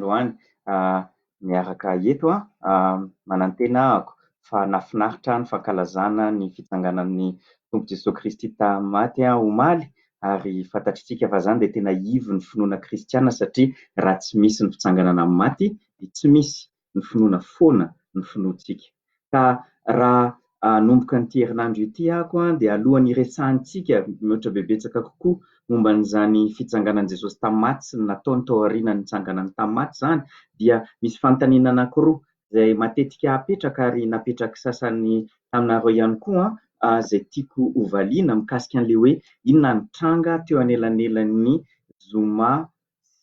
androany miaraka eto manantena ako fa nafinaritra ny fankalazana ny fitsanganan'ny Tompo Jesosy Kristy tamaty omaly ary fantatritsika fa zany dia tena ivy ny finoana kristiana satria raha tsy misy ny fitsanganana amin'ny maty dia tsy misy ny finoana foana ny finoantsika. Ka raha nomboka n'ity herinandro ity ako dia alohan'ny iresahantsika mihoatra bebetsaka kokoa momba n'izany fitsanganan'i Jesosy tamaty sy ny nataony tao aorianany nitsanganany tamaty zany dia misy fanontaniana anankiroa izay matetika apetraka ary napetraka sasany taminareo ihany koa izay tiako hovaliana mikasika an'ilay hoe inona ny tranga teo anelanelan'ny zoma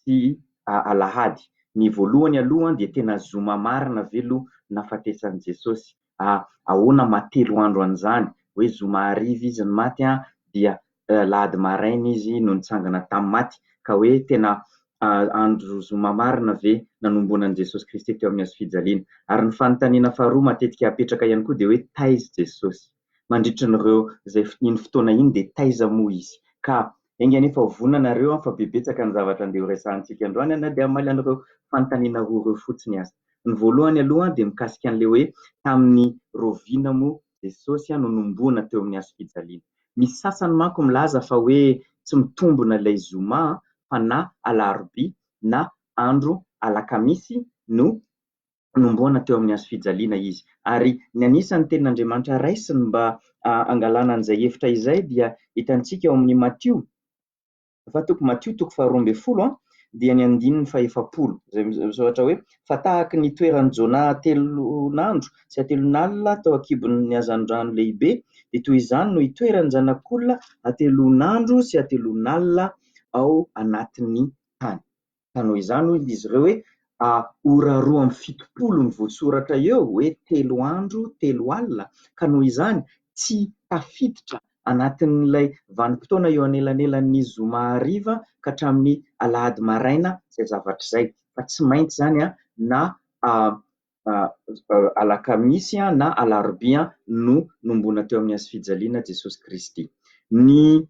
sy alahady. Ny voalohany aloha dia tena zoma marina ve aloha nahafatesan'i Jesosy. Ahoana mahatelo andro an'izany hoe zoma hariva izy ny maty dia lahady maraina izy no nitsangana tamin'ny maty ka hoe tena andro zoma marina ve nanomboanan'i Jesosy Kristy teo amin'ny hazo fijaliana. Ary ny fanontaniana faharoa matetika apetraka ihany koa dia hoe taiza Jesosy mandritra n'ireo izay iny fotoana iny dia taiza moa izy. Ka enga nefa vonanareo fa bebetsaka ny zavatra andeha horesahantsika androany dia amaly an'ireo fanontaniana roa ireo fotsiny aza. Ny voalohany aloha dia mikasika an'ilay hoe tamin'ny roviana moa Jesosy no nomboana teo amin'ny hazo fijaliana. Misy sasany manko milaza fa hoe tsy mitombona ilay zoma fa na alarobia na andro alakamisy no nomboana teo amin'ny hazo fijaliana izy. Ary ny anisan'ny tenin'Andriamanitra raisiny mba angalana an'izay hevitra izay dia hitantsika ao amin'ny Matio Matio 12 dia ny 9:40 izay misoratra hoe fa tahaka ny toeran'i Jona telonandro sy atelon'alina tao akibon'ny hazandrano lehibe dia toy izany no itoeran'ny zanak'olona atelonandro sy atelon'alina ao anatin'ny tany. Ka noho izany izy ireo hoe ora 2:70 ny voasoratra eo hoe 3 andro 3 alina. Ka noho izany tsy tafiditra anatin'ilay vanim-potoana eo anelanelan'ny zoma hariva ka hatramin'ny alahady maraina izay zavatra izay, fa tsy maintsy zany na alakamisy na alarobia no nomboana teo amin'ny hazo fijaliana Jesosy Kristy. Ny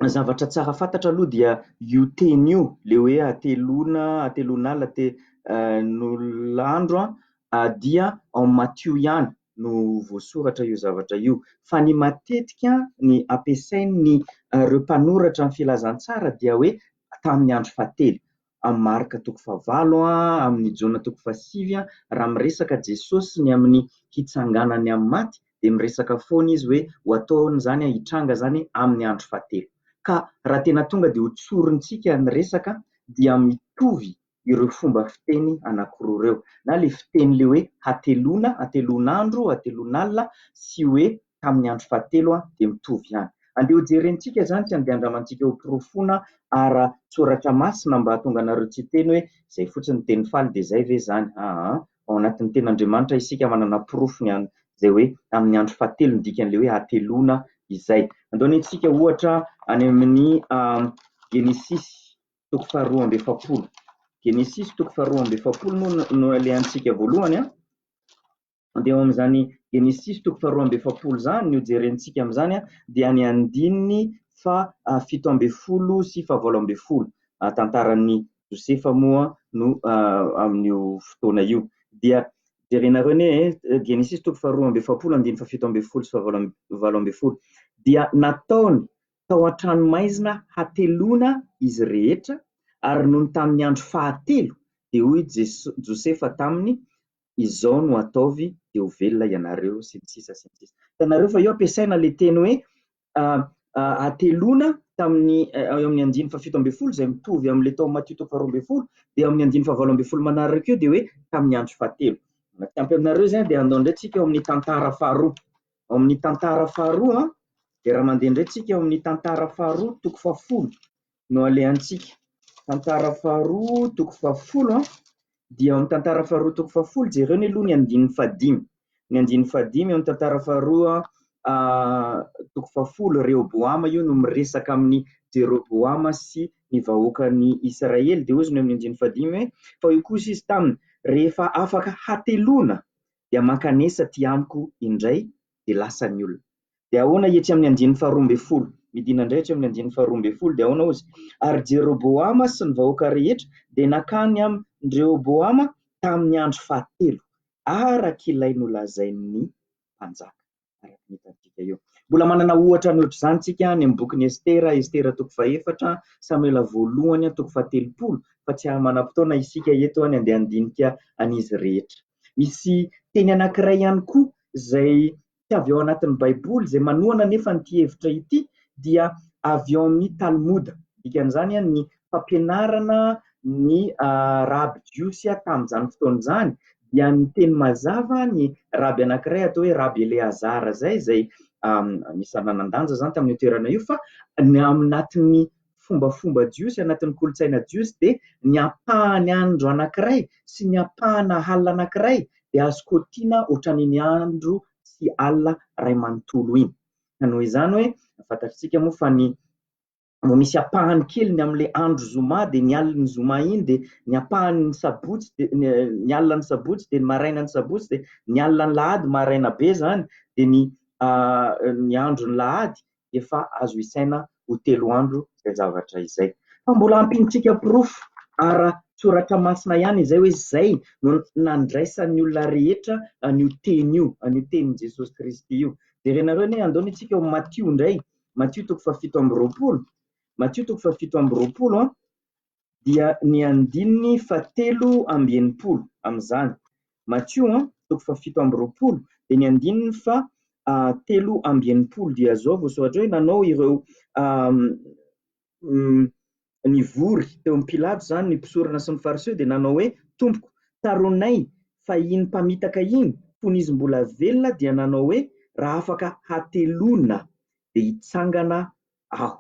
zavatra tsara fantatra aloha dia io teny io le hoe atelon'alina atelon'andro dia ao Matio ihany no voasoratra io zavatra io, fa ny matetika ny ampiasain'ny ireo mpanoratra amin'ny filazantsara dia hoe tamin'ny andro fahatelo amin'ny Marka 9, amin'ny Jona 5 raha miresaka Jesosy ny amin'ny hitsanganany amin'ny maty dia miresaka foana izy hoe ho ataony zany hitranga zany amin'ny andro fahatelo. Ka raha tena tonga dia hotsorintsika ny resaka dia mitovy ireo fomba fiteny anankiroa ireo, na le fiten'le hoe atelonandro atelon'alina sy hoe tamin'ny andro fahatelo dia mitovy ihany. Andeha hojerentsika zany tsy andeha andramantsika ho porofona ary soratra masina mba hahatonga anareo tsy teny hoe izay fotsiny teny faly dia izay ve zany. Ao anatin'ny ten'Andriamanitra isika manana porofony izay hoe amin'ny andro fahatelo ny dikan'le hoe atelona izay. Andao antsika ohatra any amin'ny Genesis 2:20. Genesis 2:20 no alehantsika voalohany andeha amin'izany Genesis 2:20 zany ny hojerentsika amin'izany dia ny 7:10 sy 7:20 tantaran'ny Josefa moa no amin'io fotoana io. Dia jerenareo ne Genesis 2:20, 7:10 sy 7:20 dia nataony tao an-tranomaizina hatelona izy rehetra ary noho tamin'ny andro fahatelo dia hoy Josefa taminy izao no ataovy dia ho velona ianareo sy ny sisa sy ny sisa. Hitanareo fa io ampiasaina le teny hoe hatelona tamin'ny amin'ny 9:70 izay mitovy amin'le tao Matio 2:20 dia amin'ny 9:70 manaraka eo dia hoe tamin'ny andro fahatelo. Manampy aminareo zany dia andao indray ao amin'ny tantara faharoa. Ao amin'ny tantara faharoa dia raha mandeha indray tsika ao amin'ny tantara faharoa 10 no alehantsika. Tantara faharoa 10 dia amin'ny tantara faharoa 10 jereo ny aloha ny 9:5. Ny 9:5 amin'ny tantara faharoa 10 Rehoboama io no miresaka amin'ny Jeroboama sy ny vahoakan'ny Israely dia ozy no amin'ny 9:5 fa io kosa izy taminy rehefa afaka hatelona dia mankanesa ty amiko indray dia lasa ny olona. Dia ahoana etsy amin'ny 9:12 midina ndrehitra amin'ny andininy faharoa ambin'ny folo dia ahoana ozy ary Jeroboama sy ny vahoaka rehetra dia nakany amin'ny Rehoboama tamin'ny andro fahatelo arak'ilay nolazain'ny mpanjaka. Araka ny hitantsika eo. Mbola manana ohatra ny ohatr'izany tsika any amin'ny bokin'ny Estera toko fahaefatra, Samuela voalohany toko fahatelopolo, fa tsy manam-potoana isika eto any andeha handinika an'izy rehetra. Misy teny anankiray ihany koa izay tsy avy ao anatin'ny Baiboly izay manohana nefa n'ity hevitra ity dia avy ao amin'ny Talmoda. Dikan'izany ny fampianarana ny rabi jiosy tamin'izany fotoan'izany dia ny teny mazava ny raby anankiray atao hoe raby Eleazara izay anisany nanan-danja zany tamin'ny toerana io, fa ny anatin'ny fombafomba jiosy, anatin'ny kolotsaina jiosy dia ny apahany andro anankiray sy ny apahana alina anankiray dia azo kotiana ohatran'ny andro sy alina ray manontolo iny. Noho izany hoe fantatsika moa fa ny misy apahany kely ny amin'ilay andro zoma dia ny alin'ny zoma iny dia ny apahany sabotsy dia ny alin'ny sabotsy dia ny maraina ny sabotsy dia ny alin'ny lahady maraina be zany dia ny andro ny lahady efa azo isaina ho 3 andro izay zavatra izay. Fa mbola ampintsika pirofo ara-tsoratra masina ihany izay hoe izay no nandraisan'ny olona rehetra an'io teny io, an'io tenin' Jesosy Kristy io. Jerenareo ne andao isika ao Matthieu indray, Matthieu toko 7:20. Matthieu toko 7:20 dia ny andininy 7:80 amin'izany. Matthieu toko 7:20 dia ny andininy 7:80 dia zao voasoratra hoe nanao ireo nivory teo amin'ny Pilato zany ny mpisorana sy ny fariseo dia nanao hoe tompoko taronay fa iny mpamitaka iny fony izy mbola velona dia nanao hoe raha afaka hatelona dia hitsangana aho.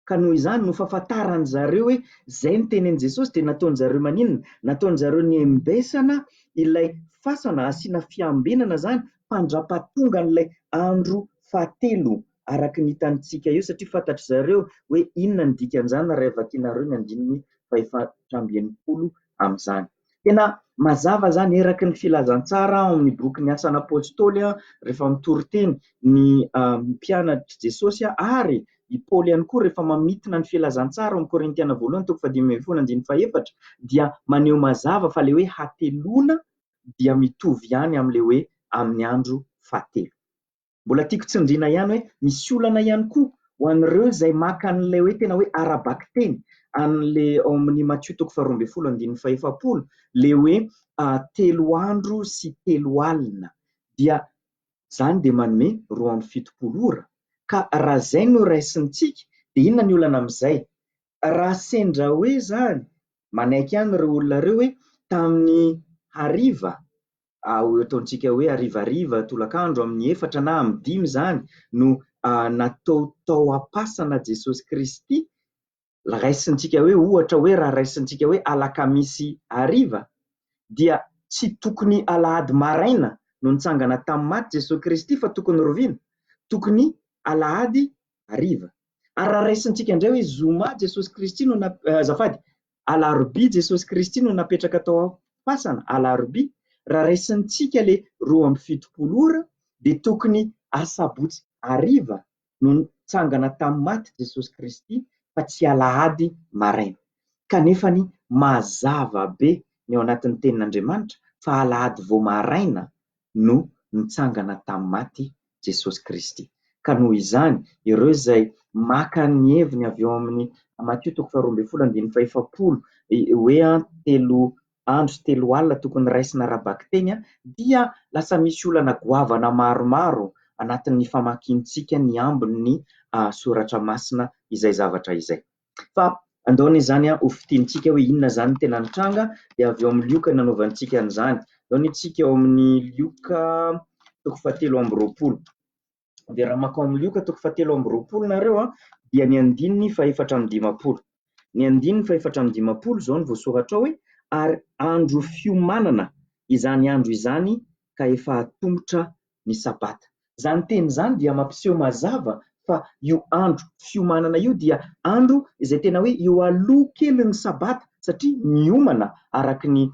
Ka noho izany no fahafantarany zareo hoe izay ny tenin'i Jesosy dia nataony zareo maninona? Nataony zareo ny embesana ilay fasana, asiana fiambenana zany mpandrapatonga n'ilay andro fahatelo araka ny hitantsika eo, satria fantatry zareo hoe inona ny dikan'izany raha vakianareo ny andininy 7:80 amin'izany. Tena mazava zany eraky ny filazantsara amin'ny boky ny Asan'ny Apôstôly rehefa mitory-teny ny mpianatry Jesosy ary i Paoly ihany koa rehefa mamitona ny filazantsara amin'ny Korintiana voalohany toko 5:14 dia maneho mazava fa le hoe hatelona dia mitovy ihany amin'le hoe amin'ny andro fahatelo. Mbola tiako tsindriana ihany hoe misy olana ihany koa ho an'ireo izay maka an'ilay hoe tena hoe arabaky teny an'le ao amin'ny Matthieu toko 12:70 le hoe 3 andro sy 3 alina dia zany dia manome 2:70 ora. Ka raha izay no raisintsika dia inona ny olana amin'izay? Raha sendra hoe zany manaiky ihany ireo olona ireo hoe tamin'ny hariva ataontsika hoe harivariva tolakandro amin'ny 4 na amin'ny 5 zany no natao tao am-pasana Jesosy Kristy, raisintsika hoe ohatra hoe raha raisintsika hoe alakamisy hariva dia tsy tokony alahady maraina no nitsangana tamin'ny maty Jesosy Kristy fa tokony roviana, tokony alahady hariva. Ary raha raisintsika indray hoe zoma Jesosy Kristy no azafady alarobia Jesosy Kristy no napetraka tao am-pasana alarobia, raha raisintsika le 2:70 ora dia tokony asabotsy hariva no nitsangana tamin'ny maty Jesosy Kristy fa tsy alahady maraina. Kanefa ny mazava be ny ao anatin'ny tenin'Andriamanitra fa alahady vao maraina no nitsangana tamin'ny maty Jesosy Kristy. Ka noho izany ireo izay maka ny heviny avy eo amin'ny Matthieu toko 12:70 hoe 3 andro sy 3 alina tokony raisina arabaky teny dia lasa misy olana goavana maromaro anatin'ny famakiantsika ny ambiny soratra masina izay zavatra izay. Fa andaony izany ho fitiantsika hoe inona zany tena nitranga dia avy eo amin'ny Lioka nanaovantsika an'izany. Andaony itsika ao amin'ny Lioka toko 7:20. Dia raha maka ao amin'ny Lioka toko 7:20 nareo dia ny andininy 4:50. Ny andininy 4:50 zao ny voasoratra hoe ary andro fiomanana izany andro izany ka efa atombotra ny sabata. Zany teny zany dia mampiseho mazava fa io andro fiomanana io dia andro izay tena hoe eo aloha kely ny sabata, satria miomana araky ny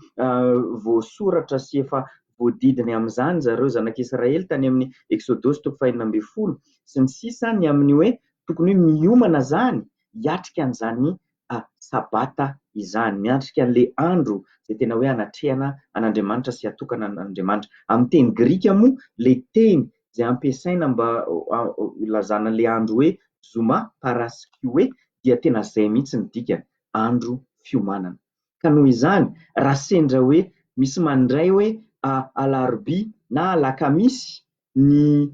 voasoratra sy efa voadidiny amin'izany zareo zanak'Israely tany amin'ny Exodosy toko 4:12 sy ny sisa ny amin'ny hoe tokony hoe miomana zany hiatrika an'izany sabata izany, miatrika an'le andro zay tena hoe anatrehana an'Andriamanitra sy atokana an'Andriamanitra. Amin'ny teny Grika moa le teny zay ampiasaina mba ilazana le andro hoe zoma paraskue dia tena zay mihitsy ny dikany, andro fiomanana. Ka noho izany raha sendra hoe misy mandray hoe alarobia na alakamisy ny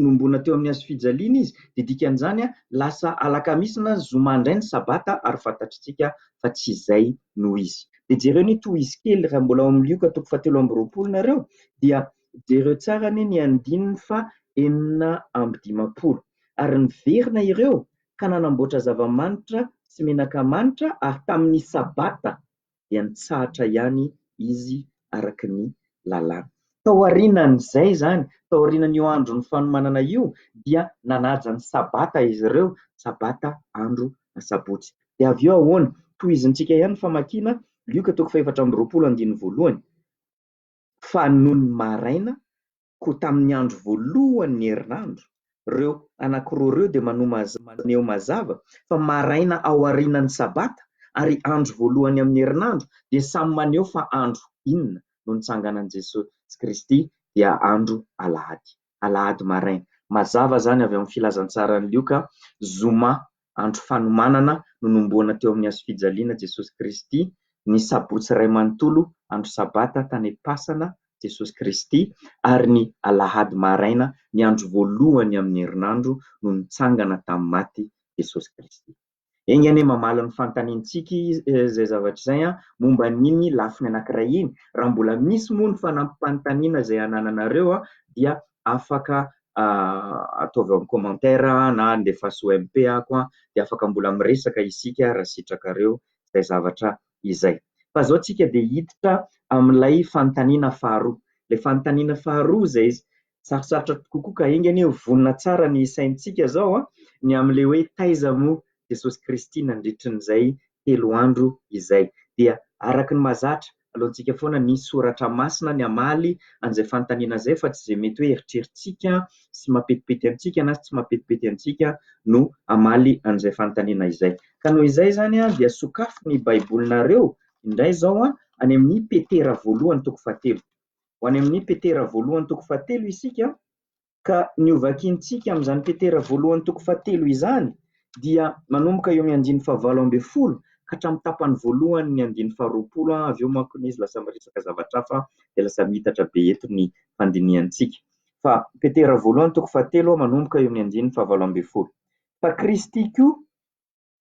nombona teo amin'ny hazo fijaliana izy, dia dikan'izany lasa alakamisy na zoma indray ny sabata, ary fantatritsika fa tsy izay no izy. Dia jereo ny tohizy kely raha mbola ao amin'ny Lioka 7:20 nareo, dia jereo tsara ny 2:4-20, ary niverina ireo ka nanamboatra zava-manitra sy menaka manitra, ary tamin'ny sabata dia nitsahatra ihany izy araka ny lalàna. Tao aorianan'izay zany, tao aorianan'io andro ny fanomanana io, dia nanaja ny sabata izy ireo, sabata andro sabotsy. Dia avy eo ahoana, tohizintsika ihany famakiana Lioka 4:20, fa noho ny maraina ko tamin'ny andro voalohan'ny herinandro, reo anankiroa reo dia maneho mazava fa maraina ao aorianan'ny sabata ary andro voalohany amin'ny herinandro dia samy maneho fa andro inona no nitsanganan'i Jesosy Kristy, dia andro alahady maraina. Mazava zany avy amin'ny filazantsarany Lioka, zoma andro fanomanana no nomboana teo amin'ny hazo fijaliana Jesosy Kristy, ny sabotsy iray manontolo andro sabata tany am-pasana Jesosy Kristy, ary ny alahady maraina ny andro voalohany amin'ny herinandro no nitsangana tamin'ny maty Jesosy Kristy. Eny ane mamala ny fanontaniantsika izay zavatra izay momba n'iny lafiny anankiray iny. Raha mbola misy moa ny fanampanontaniana izay anananareo dia afaka ataovy amin'ny commentaire na andefa OMP ako dia afaka mbola miresaka isika raha sitrakareo izay zavatra izay. Fa zao tsika dia hiditra amin'ilay fanontaniana faharoa. Le fanontaniana faharoa izay sarosarotra kokoa ka engany vonona tsara ny saintsika zao ny amin'le hoe taiza moa Jesosy Kristy nandritrin'izay 3 andro izay. Dia araka ny mahazatra alohantsika foana ny soratra masina ny amaly an'izay fanontaniana izay, fa tsy izay mety hoe eritreritsika sy mapetipety antsika na tsy mapetipety antsika no amaly an'izay fanontaniana izay. Ka noho izay zany dia sokafo ny baibolinareo indray zao any amin'ny Petera 1:7. Ho any amin'ny Petera 1:7 isika, ka niovakintsika amin'izany Petera 1:7 izany dia manomboka eo amin'ny 9:20 ka hatramin'ny tapany voalohany ny 9:20. Avy eo manko izy lasa miresaka zavatra hafa dia lasa mitatra be eto ny fandiniantsika. Fa Petera 1:7 manomboka eo amin'ny 9:20. Fa Kristy koa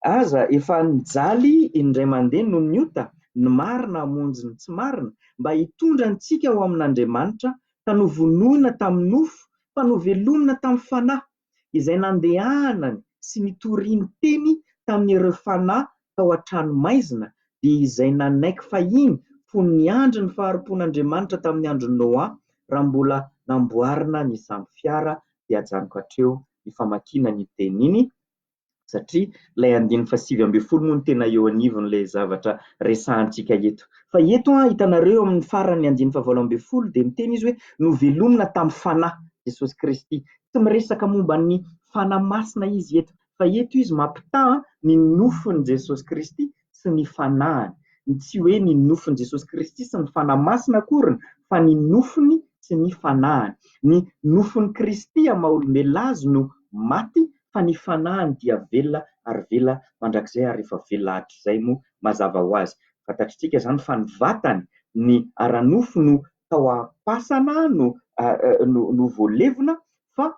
aza efa nijaly indray mandeha noho ny ota, ny marina hamonjy ny tsy marina, mba hitondra antsika ho amin'Andriamanitra, ka novonoina tamin'ny nofo, fa novelomina tamin'ny fanahy izay nandehanany sy nitoriany teny tamin'ireo fanahy tao an-trano maizina, dia izay nanaiky fahiny fony ny andro ny faharopon'Andriamanitra tamin'ny andro Noa, raha mbola namboarina ny samby fiara. Dia ajanoko hatreo ny famakiana ny teny iny, satria ilay 9:20 moa ny tena eo anivon'ilay zavatra resahantsika eto. Fa eto hitanareo amin'ny farany 9:20 dia miteny izy hoe novelomina tamin'ny fanahy Jesosy Kristy. Tsy miresaka momba ny fanahy masina izy eto, fa eto izy mampita ny nofony Jesosy Kristy sy ny fanahiny. Tsy hoe ny nofony Jesosy Kristy sy ny fanahy masina akoriny, fa ny nofony sy ny fanahiny. Ny nofony Kristy maha-olombelona azy no maty, fa ny fanahiny dia velona ary velona mandrakizay, ary efa velona hatr'izay moa mazava ho azy. Fantatritsika zany fa ny vatany, ny ara-nofo no tao am-pasana no voalevona, fa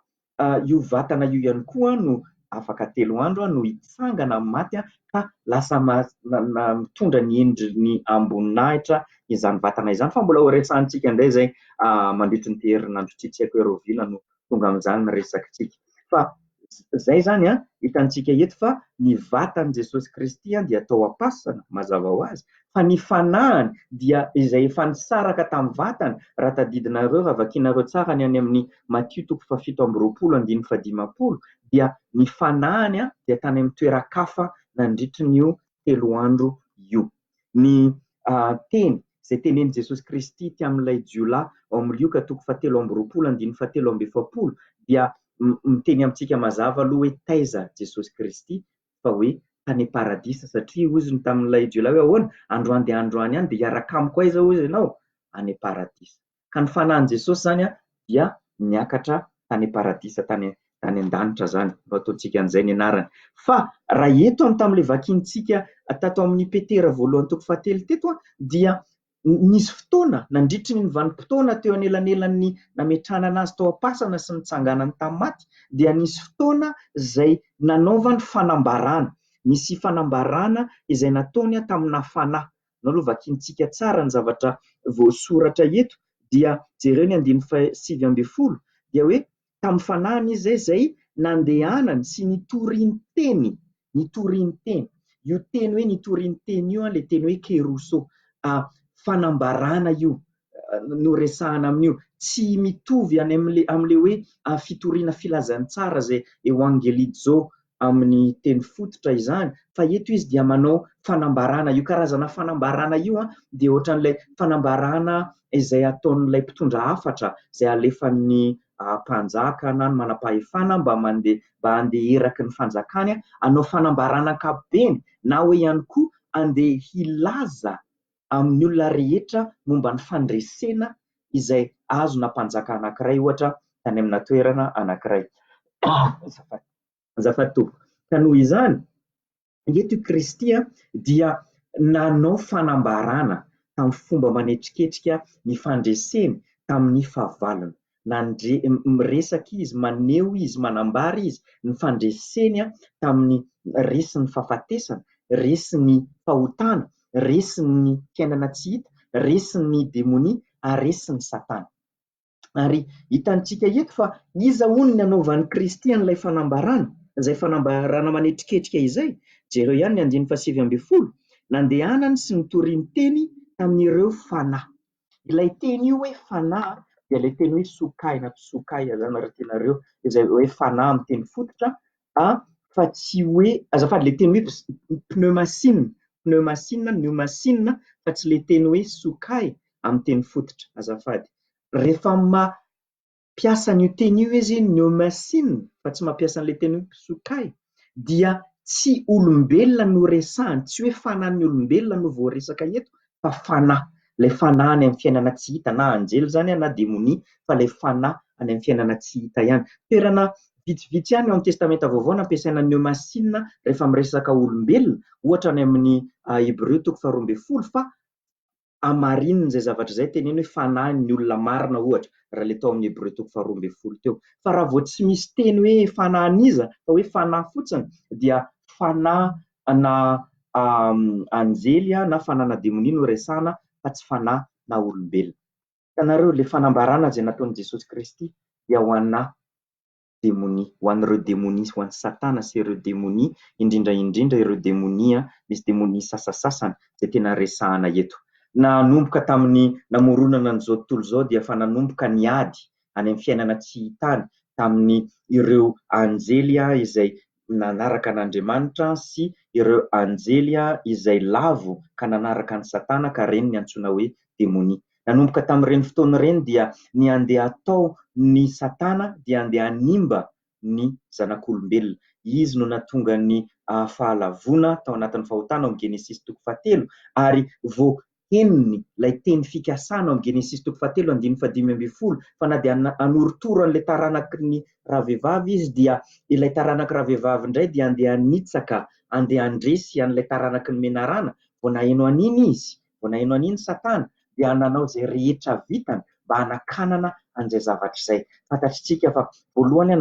io vatana io ihany koa no afaka 3 andro no hitsangana maty, ka lasa mitondra ny endriny amboninahitra izany vatana izany. Fa mbola ho resahantsika indray zay mandritra ny herinandro tsy haiko hoe roviana no tonga amin'izany resakitsika. Fa zay zany hitantsika eto fa ny vatany Jesosy Kristy dia tao am-pasana mazava ho azy, fa ny fanahiny dia izay efa nisaraka tamin'ny vatany. Raha tadidinareo, raha vakianareo tsara ny any amin'ny Matthieu 7:7-20, dia ny fanahiny dia tany amin'ny toeran-kafa nandritry n'io 3 andro io. Ny teny izay tenen'i Jesosy Kristy ty amin'ilay jiolahy ao amin'ny Lioka 7:20-7:20 dia miteny amintsika mazava aloha hoe taiza Jesosy Kristy fa hoe tany paradisa satria ozy ny tamin'ilay Dieu hoe ahoana androany dia androany any dia hiaraka amiko aiza ozy ianao any paradisa. Ka ny fanahin Jesosy zany dia niakatra tany paradisa tany an-danitra zany, ataontsika an'izay ny anarany. Fa raha eto tamin'ilay vakintsika tato amin'ny Petera voalohany toko fahatelo teto dia nisy fotoana nandritry ny vanim-potoana teo anelanelan'ny nametrahana azy tao am-pasana sy nitsanganany tamin'ny maty dia nisy fotoana izay nanaovany fanambarana. Nisy fanambarana izay nataony tamina fanahy. Ianao aloha vakintsika tsara ny zavatra voasoratra eto dia jereo ny 7:20 dia hoe tamin'ny fanahiny izy izay nandehanany sy nitoriany teny. Io teny hoe nitoriany teny io le teny hoe keroso, fanambarana io no resahana amin'io. Tsy mitovy any amin'le hoe fitoriana filazantsara zay evangelizo amin'ny teny fototra izany, fa eto izy dia manao fanambarana. Io karazana fanambarana io dia ohatran'ilay fanambarana izay ataon'ilay mpitondra hafatra izay alefan'ny mpanjaka na ny manam-pahefana mba handeha eraky ny fanjakany hanao fanambarana ankapobeny na hoe ihany koa andeha hilaza amin'ny olona rehetra momba ny fandresena izay azona mpanjaka anankiray ohatra tany amina toerana anankiray. Azafady. Ka noho izany eto Kristy dia nanao fanambarana tamin'ny fomba manetriketrika ny fandreseny tamin'ny fahavalony. Miresaka izy, maneho izy, manambara izy ny fandreseny tamin'ny resin'ny fahafatesana, resin'ny fahotana, resin'ny fiainana tsy hita, resin'ny demonia, resin'ny satana. Ary hitantsika eto fa iza hono ny anaovan'ny Kristy an'ilay fanambarana, izay fanambarana manetriketrika izay. Jereo ihany ny 7:20 nandehanany sy nitoriany teny tamin'ireo fanahy. Ilay teny io hoe fanahy dia ilay teny hoe sokay na tsokay zany ratinareo izay hoe fanahy amin'ny teny fototra fa tsy hoe azafady le teny hoe pneumasine fa tsy le teny hoe sokay amin'ny teny fototra. Azafady, rehefa mampiasa an'io teny io izy pneumasine fa tsy mampiasa an'le teny hoe sokay dia tsy olombelona no resahany, tsy hoe fanahiny olombelona no voaresaka eto fa fanahy. Ilay fanahy any amin'ny fiainana tsy hita, na anjely zany na demonia, fa ilay fanahy any amin'ny fiainana tsy hita ihany. Toerana vitsivitsy ihany ao amin'ny testamenta vaovao nampiasaina pneumasine rehefa miresaka olombelona, ohatra any amin'ny Hébreu 12 fa amarinina izay zavatra izay teneny hoe fanahy ny olona marina ohatra raha le tao amin'ny Hébreu 12 teo. Fa raha vao tsy misy teny hoe fanahiniza fa hoe fanahy fotsiny dia fanahy na anjely na fanahy na demonia no resahana fa tsy fanahy na olombelona. Hitanareo le fanambarana izay nataon'i Jesosy Kristy dia ho ana demonia, ho an'ireo demonia, ho an'ny satana sy ireo demonia, indrindra ireo demonia, misy demonia sasasasany izay tena resahana eto. Nanomboka tamin'ny namoronana an'izao tontolo izao dia fa nanomboka niady any amin'ny fiainana tsy hitany tamin'ny ireo anjely izay nanaraka an'Andriamanitra sy ireo anjely izay lavo ka nanaraka ny satana ka reny ny antsoina hoe demonia. Nanomboka tamin'ireny fotoana ireny dia ny andeha atao ny satana dia andeha hanimba ny zanak'olombelona. Izy no nahatonga ny fahalavona tao anatin'ny fahotana ao amin'ny Genesis 1 ary eniny ilay teny fikasana ao amin'ny Genesis 1:5 fa na dia anoritoro an'ilay taranaky ny ravehivavy izy dia ilay taranaky ravehivavy indray dia andeha hanitsaka, andeha handresy an'ilay taranaky ny menarana. Vao naheno an'iny izy, vao naheno an'iny satana dia nanao izay rehetra vitany mba hanakanana an'izay zavatra izay. Fantatritsika fa voalohany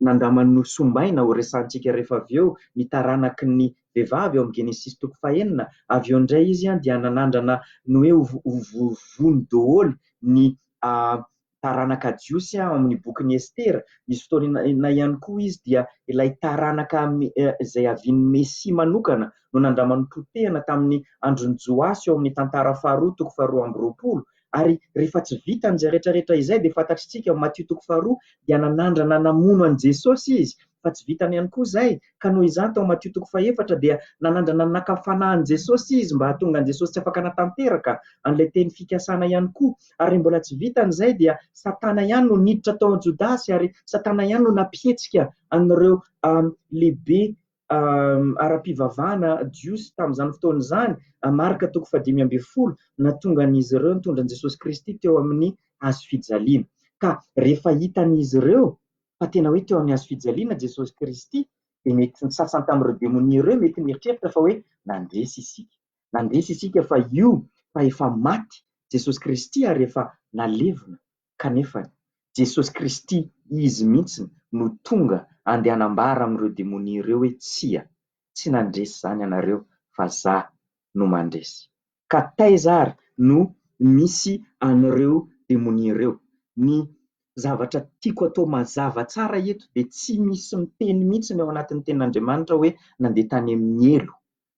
nandramany nosombaina ho resantsika rehefa avy eo ny taranaky ny vehivavy ao amin'ny Genesis 1:9. Avy eo indray izy dia nanandrana ny hoe vony daholo ny taranaka jiosy amin'ny bokin'ny Estera. Nisy fotoana ihany koa izy dia ilay taranaka izay avian'ny Mesia manokana no nandramany potehana tamin'ny andron'ny Joasy ao amin'ny tantara faharoa 2:20 Ary rehefa tsy vita an'izay rehetrarehetra izay dia fantatritsika Matthieu 4 dia nanandra nanamono an' Jesosy izy, fa tsy vitany ihany koa izay, ka noho izany tao Matthieu 4 dia nanandra nanaka-fanahy an' Jesosy izy mba hahatonga an' Jesosy tsy afaka natanteraka an'ilay teny fikasana ihany koa. Ary mbola tsy vita an'izay dia Satana ihany no niditra tao an' Jodasy, ary Satana ihany no nampihetsika an'ireo lehibe ara-pivavahana jiosy tamin'izany fotoana izany, Marka 5:20, natonga an'izy ireo nitondra an' Jesosy Kristy teo amin'ny hazo fijaliana. Ka rehefa hitan'izy ireo fa tena hoe teo amin'ny hazo fijaliana Jesosy Kristy, dia mety ny sasany tamin'ireo demonia ireo mety mieritreritra fa hoe nandresy isika fa io fa efa maty Jesosy Kristy ary efa nalevona. Kanefa Jesosy Kristy izy mihitsy no tonga andeha hanambara amin'ireo demonia ireo hoe tsy nandresy izany ianareo fa izaho no mandresy. Ka taiza ary no misy an'ireo demonia ireo. Ny zavatra tiako atao mazava tsara eto dia tsy misy miteny mihitsy ao anatin'ny tenin'Andriamanitra hoe nandeha tany amin'ny elo,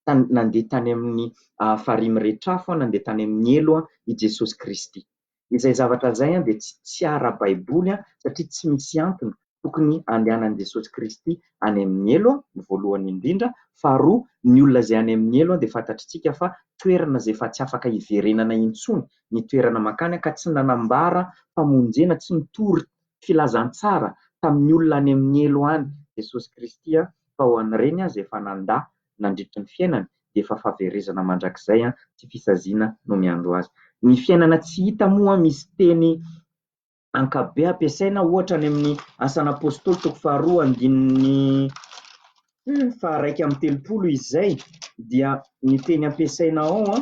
nandeha tany amin'ny farihy rehetrafo, nandeha tany amin'ny elo i Jesosy Kristy. Izay zavatra izay dia tsy ara-baiboly satria tsy misy antony tokony andehanan' Jesosy Kristy any amin'ny elo, ny voalohany indrindra. Faharoa, ny olona izay any amin'ny elo dia fantatritsika fa toerana izay efa tsy afaka hiverenana intsony ny toerana makany, ka tsy nanambara famonjena, tsy nitory filazantsara tamin'ny olona any amin'ny elo any Jesosy Kristy fa ho an'ireny izay efa nandritry ny fiainany dia efa fahaverezana mandrakizay, tsy fisaziana no miandro azy. Ny fiainana tsy hita moa misy teny ankabe ampiasaina, ohatra any amin'ny Asan'ny Apôstôly 2:1 izay, dia ny teny ampiasaina ao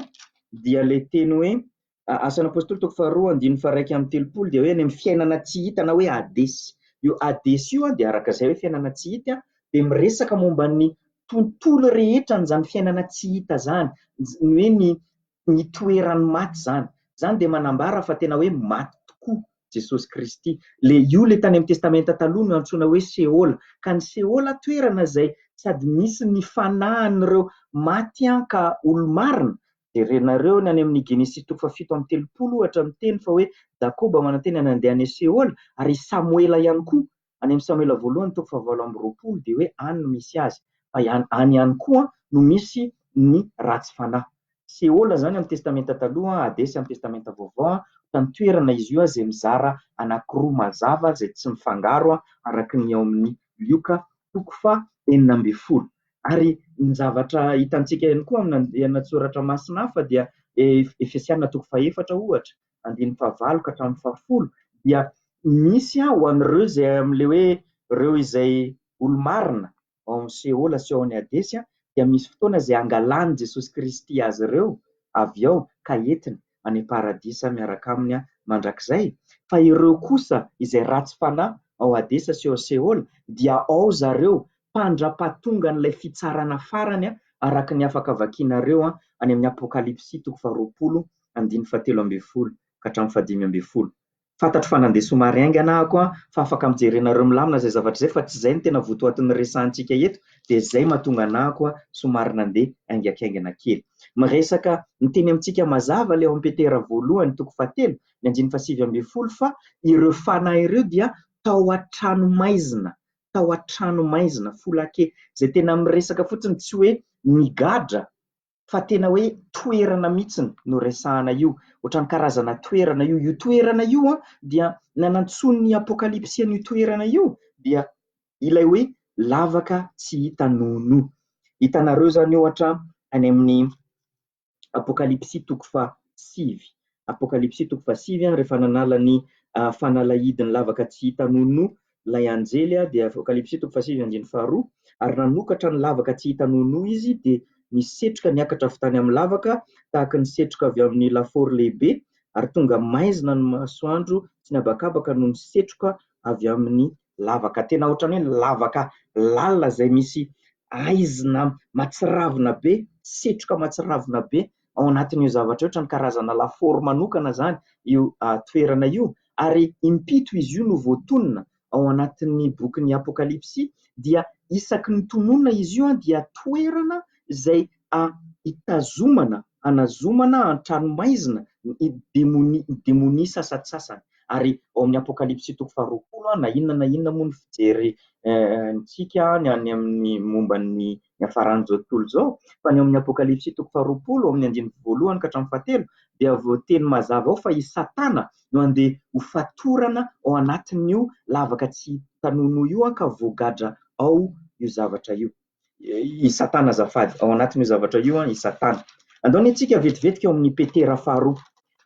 dia ilay teny hoe Asan'ny Apôstôly 2:1 dia hoe any amin'ny fiainana tsy hita na hoe Hadesy. Io Hadesy io dia arak'izay hoe fiainana tsy hita dia miresaka momba ny tontolo rehetra n'izany fiainana tsy hita izany, hoe ny toerany maty izany. Izany dia manambara fa tena hoe maty tokoa Jesosy Kristy. Io le tany amin'ny testamenta taloha no antsoina hoe Sehola. Ka ny Sehola toerana izay sady misy ny fanahan'ireo maty ka olo-marina. Dia renareo ny any amin'ny Genesis 7:30 ohatra miteny fa hoe Jakoba mananteny nandeha any Sehola, ary Samuela ihany koa any amin'ny Samuela 1:20 dia hoe any no misy azy. Fa any ihany koa no misy ny ratsy fanahy. Sehola izany amin'ny testamenta taloha, Hadesy amin'ny testamenta vaovao, tany toerana izy io izay mizara anankiroa mazava izay tsy mifangaro araka ny ao amin'ny Lioka 4:40. Ary ny zavatra hitantsika ihany koa amin'ny soratra masina hafa dia Efesiana 4:4 ohatra, 1:9 ka hatramin'ny 10, dia misy ho an'ireo izay amin'ilay hoe ireo izay olo-marina ao amin'ny Sehola sy ao amin'ny Hadesy, dia misy fotoana izay angalany Jesosy Kristy azy ireo avy ao ka entiny any paradisa miaraka aminy mandrakizay. Fa ireo kosa izay ratsy fanahy ao Hadesy sy ao Sehola dia ao zareo mpandra-pahatonga n'ilay fitsarana farany araka ny afaka vakianareo any amin'ny Apokalipsy 20:17 ka hatramin'ny 15. Fantatro fa nandeha somary aingana ako fa afaka mijerenareo milamina izay zavatra izay, fa tsy izay no tena votoatin'ny resahantsika eto, dia izay mahatonga anako somary nandeha aingakaingana kely. Miresaka miteny amintsika mazava ilay ao amin'ny Petera 1:7, ny 9:7, fa ireo fanahy ireo dia tao an-trano maizina folake, izay tena miresaka fotsiny tsy hoe migadra fa tena hoe toerana mihitsiny no resahana io, ohatran'ny karazana toerana io. Io toerana io dia nanantsony ny Apokalipsy io toerana io dia ilay hoe lavaka tsy hita nono. Hitanareo izany ohatra any amin'ny Apokalipsy 7. Apokalipsy 7 rehefa nanala ny fanalahidiny lavaka tsy hita nono ilay anjely dia Apokalipsy 7:1-2, ary nanokatra ny lavaka tsy hita nono izy dia nisetroka niakatra avy tany amin'ny lavaka tahaka ny setroka avy amin'ny lafaoro lehibe, ary tonga maizina ny masoandro sy ny habakabaka no nisetroka avy amin'ny lavaka. Tena ohatran'ny hoe lavaka lalina izay misy aizina matsiravina be, setroka matsiravina be ao anatin'io zavatra ohatran'ny karazana lafaoro manokana izany io toerana io. Ary impito izy io no voatonona ao anatin'ny bokin'ny Apokalipsy, dia isaky ny tononona izy io dia toerana izay hitazomana anazomana an-tranomaizina demoni sasatsasany. Ary ao amin'ny Apokalipsy 12 na inona moa ny fijery ntsika ny any amin'ny momban'ny hafaran'izao tontolo zao, fa ny ao amin'ny Apokalipsy 12 amin'ny 1 ka hatramin'ny 7 dia voateny mazava ao fa i Satana no andeha ho fatorana ao anatin'io lavaka tsy tanono io ka voagadra ao io zavatra io. I Satana azafady, ao anatin'io zavatra io i Satana. Andao ny antsika vetivetika ao amin'ny Petera faharoa.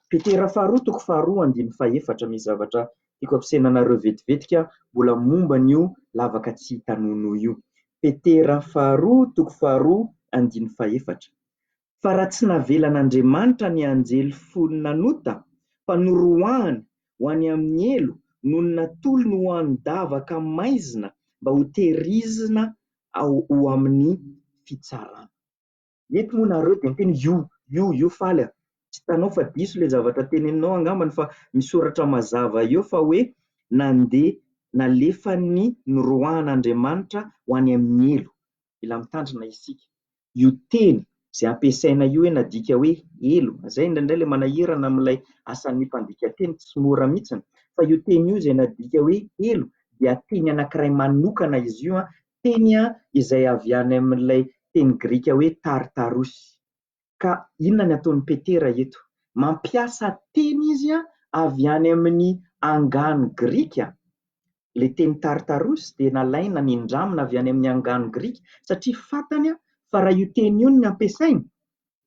Petera faharoa 2:1-4 misy zavatra tiako ampiasainanareo vetivetika mbola momba n'io lavaka tsy tanono io. Petera faharoa 2:1-4. Fa raha tsy navelan'Andriamanitra ny anjely folo nanota fa noroahany ho any amin'ny elo noho ny natolony ho an'ny davaka maizina mba ho tehirizina ho amin'ny fitsarana. Mety moa nareo dia miteny io faly tsy tanao fa diso le zavatra teneninao angambany, fa misoratra mazava eo fa hoe nandeha nalefa ny noroahan'Andriamanitra ho any amin'ny elo. Mila mitandrina isika. Io teny izay ampiasaina io hoe nadika hoe elo, izay indraindray ilay manahirana amin'ilay asan'ny mpandika teny tsy mora mihitsiny, fa io teny io izay nadika hoe elo dia teny anankiray manokana izy io, teny izay avy any amin'ilay teny grika hoe Tartarosy. Ka inona ny ataon'ny Petera eto? Mampiasa teny izy avy any amin'ny angano grika. Le teny Tartarosy dia nalaina nindramina avy any amin'ny angano grika satria fantany fa raha io teny io ny ampiasaina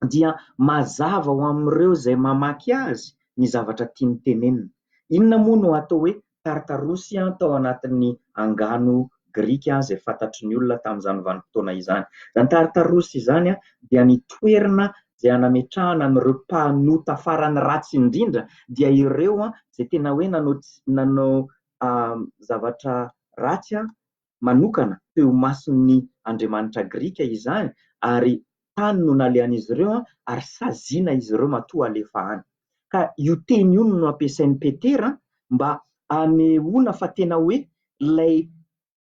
dia mazava ho amin'ireo izay mamaky azy ny zavatra tiany tenenina. Inona moa no atao hoe Tartarosy tao anatin'ny angano grika izay fantatry ny olona tamin'izany vanim-potoana izany? Izany Tartarosy izany dia ny toerana izay anametrahana an'ireo mpanota farany ratsy indrindra, dia ireo izay tena hoe nanao zavatra ratsy manokana teo mason'ny Andriamanitra grika izany, ary tany no nalehan'izy ireo ary saziana izy ireo matoa alefa any. Ka io teny io no ampiasain'ny Petera mba hanehoana fa tena hoe ilay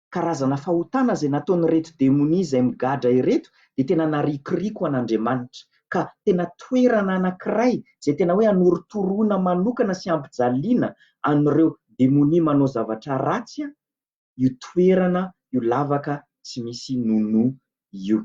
karazana fahotana izay nataony reto demoni izay migadra ireto dia tena narikoriko an'Andriamanitra. Ka tena toerana anankiray izay tena hoe anoritoroana manokana sy ampijaliana an'ireo demoni manao zavatra ratsy, io toerana io lavaka tsy misy nono io.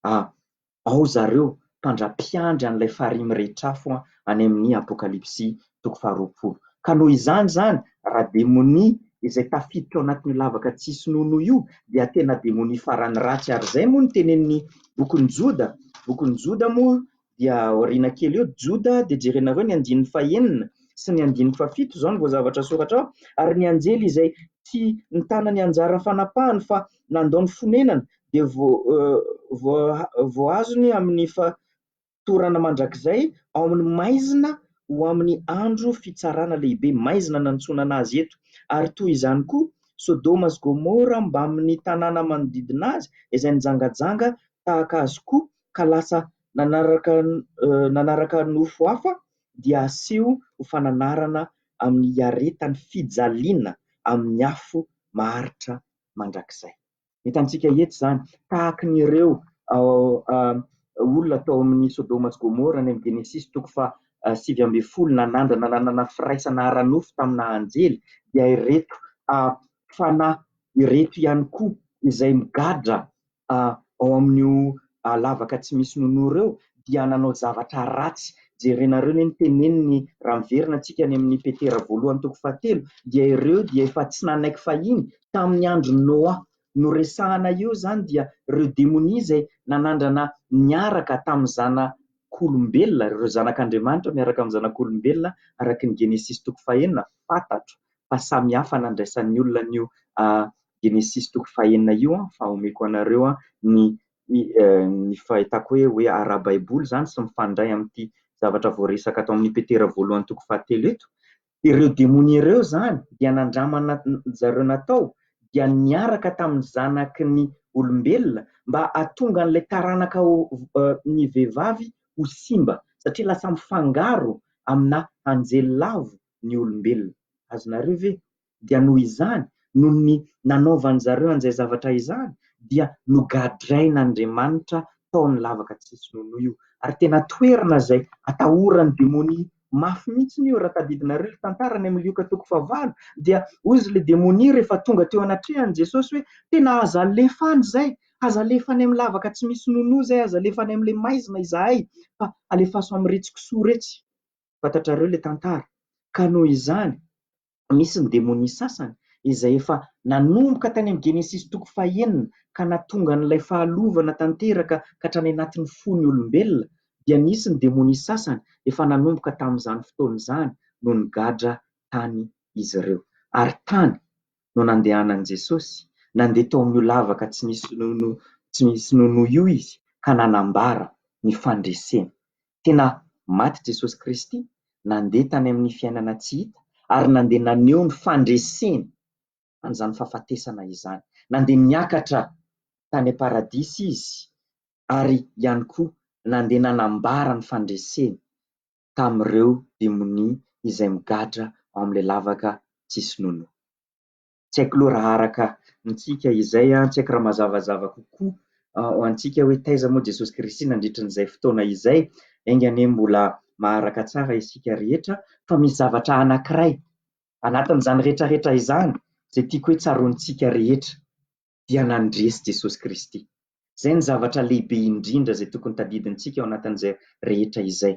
Ao zareo mpandra-piandry an'ilay farimy rehetrafo any amin'ny Apokalipsy 12. Ka noho izany raha demoni izay tafiditra ao anatin'ny lavaka tsisy nono io dia tena demoni farany ratsy. Ary izay moa no tenenin'ny bokin'ny Joda. Bokin'ny Joda moa dia aoriana kely eo, Joda dia jerenareo ny 9 sy ny 7 izao ny voazavatra soratra ao. Ary ny anjely izay tsy nitana ny anjara fanapahany fa nandao ny fonenana dia voazony amin'ny fatorana mandrakizay ao amin'ny maizina ho amin'ny andro fitsarana lehibe. Maizina nantsonana azy eto. Ary toy izany koa Sodoma sy Gomora mba amin'ny tanàna manodidina azy izay nijangajanga tahaka azy koa, ka lasa nanaraka nofo hafa dia aseho ho fananarana amin'ny aretan'ny fijaliana amin'ny afo maharitra mandrakizay. Hitantsika eto izany tahaka n'ireo olona tao amin'ny Sodoma sy Gomora ny Genesis 7:10 nanana firaisana ara-nofo tamina anjely, dia ireto fanahy ireto ihany koa izay migadra ao amin'io lavaka tsy misy nono ireo dia nanao zavatra ratsy. Jerenareo ny teneniny raha miverina antsika any amin'ny Petera 1:7 dia ireo dia efa tsy nanaiky fahiny tamin'ny andro Noa no resahana eo izany, dia ireo demoni izay nanandrana miaraka tamin'ny zanak'olombelona, ireo zanak'Andriamanitra miaraka amin'ny zanak'olombelona araka ny Genesis 9 fantatro fa samy hafa nandraisan'ny olona n'io Genesis 9 io. Fa omeko anareo ny fahitako hoe ara-baiboly izany sy mifandray amin'ity zavatra voaresaka atao amin'ny Petera 1:7 eto. Ireo demoni ireo izany dia nandramana zareo natao dia niaraka tamin'ny zanaky ny olombelona mba hahatonga an'ilay taranaka ny vehivavy ho simba, satria lasa mifangaro amina anjely lavo ny olombelona. Azonareo ve? Dia noho izany, noho ny nanaovan'ny zareo an'izay zavatra izany, dia nogadrain'Andriamanitra tao amin'ny lavaka tsisy nono io. ary tena toerana izay atahorany démonie mafy mihitsy io raha tadidinareo tantarany amin'ny Lioka 4:9 dia ozy le démonie rehefa tonga teo anatrehan'i Jesosy hoe tena aza alefany zay, aza alefany amin'ny lavaka tsy misy nono zay, aza alefany amin'le maizina izahay fa alefaso amin'ny retsi-kisoa retsy. Fantatrareo le tantara. Ka noho izany misy ny démonie sasany izay efa nanomboka tany amin'ny Genesis 1 ka nahatonga n'ilay fahalovana tanteraka ka hatrany anatin'ny fon'ny olombelona, dia nisy ny démonie sasany efa nanomboka tamin'izany fotoana izany no nigadra tany izy ireo. Ary tany no nandehanan'i Jesosy, nandeha tao amin'io lavaka tsy misy nono io izy ka nanambara ny fandreseny. Tena maty Jesosy Kristy, nandeha tany amin'ny fiainana tsy hita ary nandeha naneho ny fandreseny an'izany fahafatesana izany. Nandeha niakatra tany paradisy izy ary ihany koa nandeha nanambara ny fandreseny tamin'ireo démonie izay migadra ao amin'ilay lavaka tsisy nono. Tsy haiko loha raha araka nitsika izay, tsy haiko raha mazavazava kokoa ho antsika hoe taiza moa Jesosy Kristy nandritran'izay fotoana izay, aingany mbola maharaka tsara isika rehetra, fa misy zavatra anankiray anatin'izany rehetrarehetra izany izay tiako hoe tsaroantsika rehetra dia nandresy Jesosy Kristy. Izay ny zavatra lehibe indrindra izay tokony tadidintsika ao anatin'izay rehetra izay.